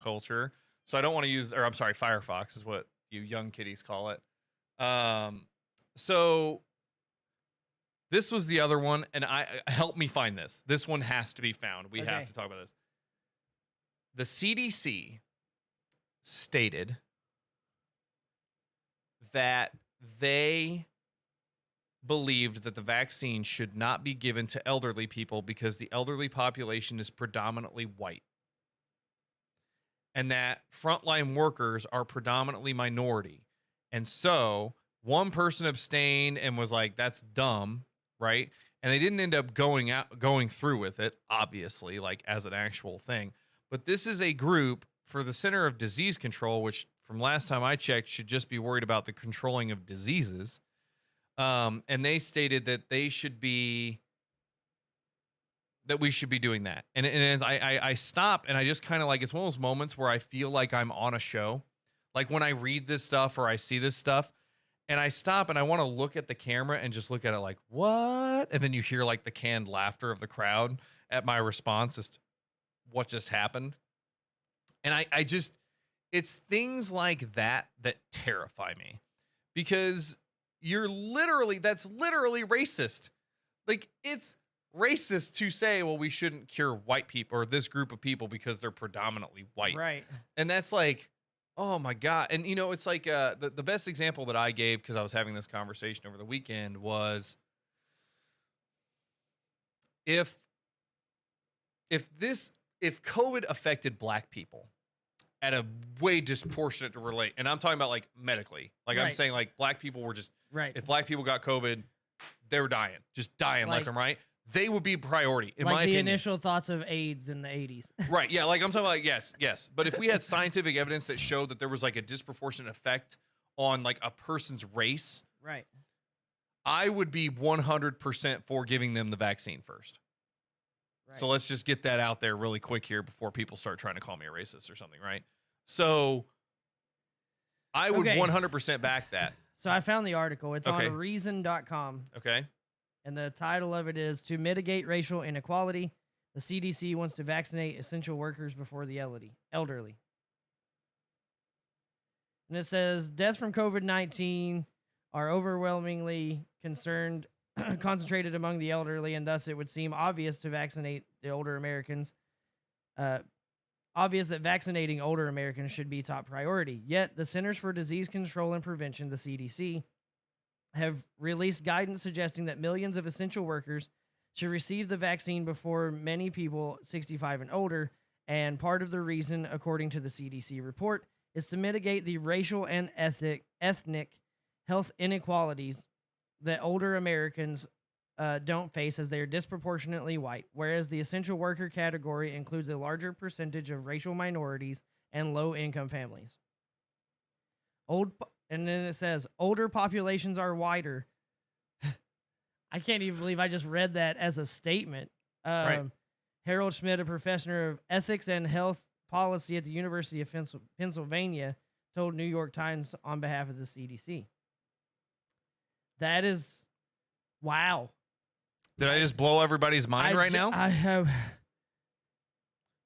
culture. So I don't want to use, or I'm sorry, Firefox is what you young kiddies call it. So this was the other one, and help me find this. This one has to be found. We have to talk about this. The CDC stated that they believed that the vaccine should not be given to elderly people because the elderly population is predominantly white, and that frontline workers are predominantly minority. And so one person abstained and was like, that's dumb, right? And they didn't end up going through with it, obviously, like as an actual thing. But this is a group for the Center of Disease Control, which from last time I checked should just be worried about the controlling of diseases. And they stated that we should be doing that. And I stop and I just kind of like, it's one of those moments where I feel like I'm on a show. Like when I read this stuff or I see this stuff and I stop and I want to look at the camera and just look at it like, what? And then you hear like the canned laughter of the crowd at my response as to what just happened. And I just, it's things like that terrify me, because that's literally racist. Like, it's racist to say, well, we shouldn't cure white people or this group of people because they're predominantly white. Right. And that's like, oh my God. And it's like the best example that I gave, because I was having this conversation over the weekend, was if COVID affected black people at a way disproportionate to relate, and I'm talking about like medically, like I'm saying like black people were just, if black people got COVID, they were dying like, left and right. They would be priority in my opinion. The initial thoughts of AIDS in the 80s. Right. Yeah. Like I'm talking about, like, yes. But if we had scientific evidence that showed that there was like a disproportionate effect on like a person's race, right, I would be 100% for giving them the vaccine first. Right. So let's just get that out there really quick here before people start trying to call me a racist or something, right? So I would 100% back that. So I found the article. It's on reason.com. Okay. And the title of it is, "To Mitigate Racial Inequality, the CDC wants to vaccinate essential workers before the elderly." And it says, deaths from COVID-19 are overwhelmingly concentrated among the elderly, and thus it would seem obvious to vaccinate the older Americans. Obvious that vaccinating older Americans should be top priority. Yet the Centers for Disease Control and Prevention, the CDC, have released guidance suggesting that millions of essential workers should receive the vaccine before many people 65 and older. And part of the reason, according to the CDC report, is to mitigate the racial and ethnic health inequalities that older Americans don't face, as they are disproportionately white, whereas the essential worker category includes a larger percentage of racial minorities and low-income families. And then it says, older populations are whiter. I can't even believe I just read that as a statement. Right. Harold Schmidt, a professor of ethics and health policy at the University of Pennsylvania, told New York Times on behalf of the CDC. That is, wow. Did I just blow everybody's mind right now? I have.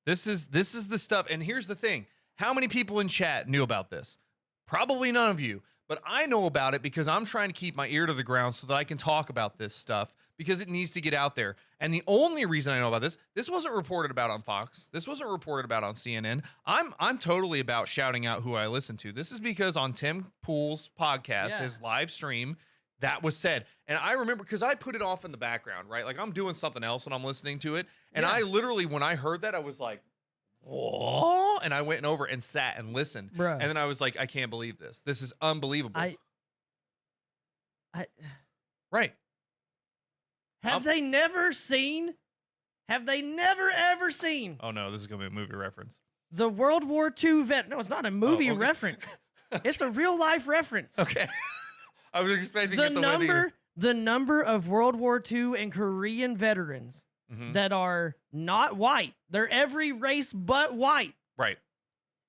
This is the stuff. And here's the thing. How many people in chat knew about this? Probably none of you, but I know about it because I'm trying to keep my ear to the ground so that I can talk about this stuff, because it needs to get out there. And the only reason I know about this wasn't reported about on Fox. This wasn't reported about on CNN. I'm totally about shouting out who I listen to. This is because on Tim Pool's podcast, his live stream, that was said. And I remember, because I put it off in the background, right? Like I'm doing something else and I'm listening to it. And I literally, when I heard that, I was like, whoa. And I went over and sat and listened. Bruh. And then I was like, I can't believe this. This is unbelievable. Right. Have they never ever seen? Oh no, this is going to be a movie reference. The World War II vet. No, it's not a movie reference. It's a real life reference. Okay. I was expecting the number of World War II and Korean veterans that are not white. They're every race but white. Right.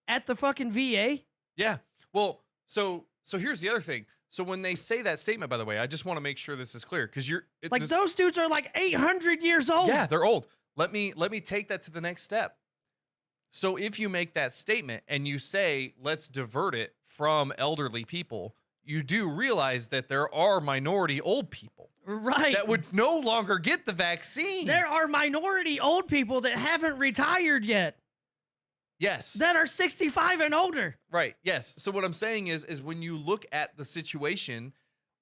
At the fucking VA. Yeah. Well, so here's the other thing. So when they say that statement, by the way, I just want to make sure this is clear, because those dudes are like 800 years old. Yeah, they're old. Let me take that to the next step. So if you make that statement and you say, let's divert it from elderly people, you do realize that there are minority old people Right. that would no longer get the vaccine. There are minority old people that haven't retired yet Yes. that are 65 and older. Right. Yes. So what I'm saying is when you look at the situation,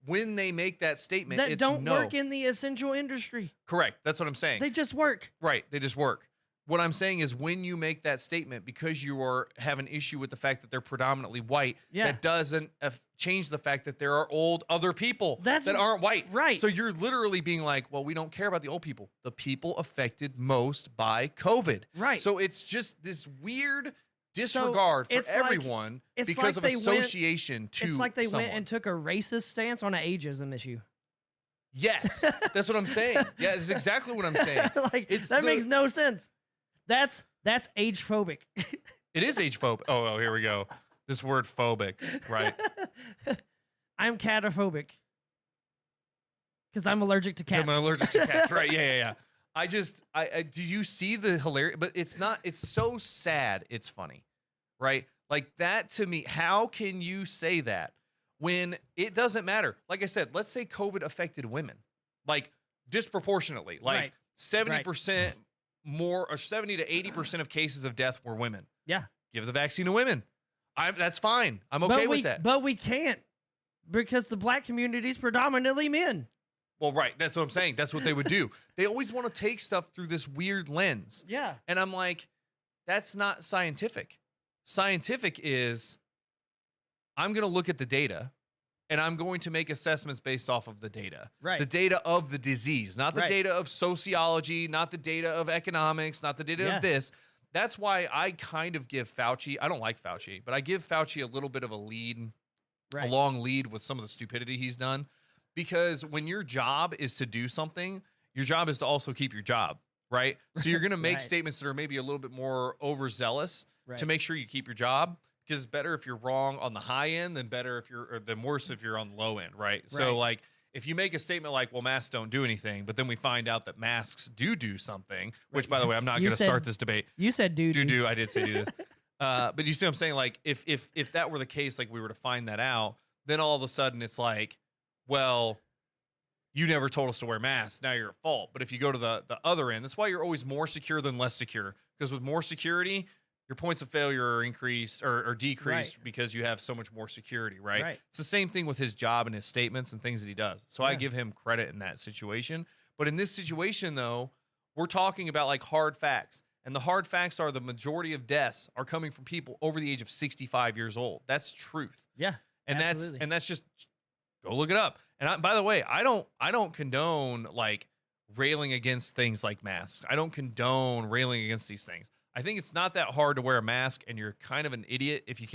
when they make that statement, That it's don't no. work in the essential industry. Correct. That's what I'm saying. They just work. Right. They just work. What I'm saying is when you make that statement, because you have an issue with the fact that they're predominantly white, Yeah. that doesn't change the fact that there are old other people That's that aren't white. right. So you're literally being like, well, we don't care about the old people. The people affected most by COVID. Right. So it's just this weird disregard for it's like- everyone it's because like of they went- association to It's like they someone. went and took a racist stance on an ageism issue. Yes, that's what I'm saying. Yeah, that's exactly what I'm saying. Like It's that the- makes no sense. That's age phobic. It is age phobic. Oh, here we go. This word phobic, right? I'm cataphobic because I'm allergic to cats. I'm allergic to cats. Right. Yeah. I do you see the hilarious, but it's so sad. It's funny, right? Like that to me, how can you say that when it doesn't matter? Like I said, let's say COVID affected women, like disproportionately, like Right. 70% more or 70 to 80% of cases of death were women. Yeah. Give the vaccine to women. That's fine. I'm okay with that. But we can't because the black community is predominantly men. Well, right. That's what I'm saying. That's what they would do. They always want to take stuff through this weird lens. Yeah. And I'm like, that's not scientific. Scientific is I'm going to look at the data and I'm going to make assessments based off of the data. Right. The data of the disease, not the Right. data of sociology, not the data of economics, not the data Yeah. of this. That's why I kind of give Fauci, I don't like Fauci, but I give Fauci a little bit of a lead, Right. a long lead with some of the stupidity he's done. Because when your job is to do something, your job is to also keep your job, right? So you're going to make Right. statements that are maybe a little bit more overzealous Right. to make sure you keep your job. Because it's better if you're wrong on the high end than than worse if you're on the low end, right? So Right. like if you make a statement like, well, masks don't do anything, but then we find out that masks do something, which by the way, I'm not You going to said- start this debate. You said dude. Do I did say do this. But you see what I'm saying? Like if that were the case, like we were to find that out, then all of a sudden it's like, well, you never told us to wear masks. Now you're at fault. But if you go to the other end, that's why you're always more secure than less secure. Because with more security, your points of failure are increased or decreased Right. because you have so much more security, right? Right. It's the same thing with his job and his statements and things that he does. So I Yeah. give him credit in that situation. But in this situation, though, we're talking about like hard facts. And the hard facts are the majority of deaths are coming from people over the age of 65 years old. That's truth. Yeah. And absolutely. that's just go look it up. And by the way, I don't condone like railing against things like masks. I don't condone railing against these things. I think it's not that hard to wear a mask, and you're kind of an idiot if you can't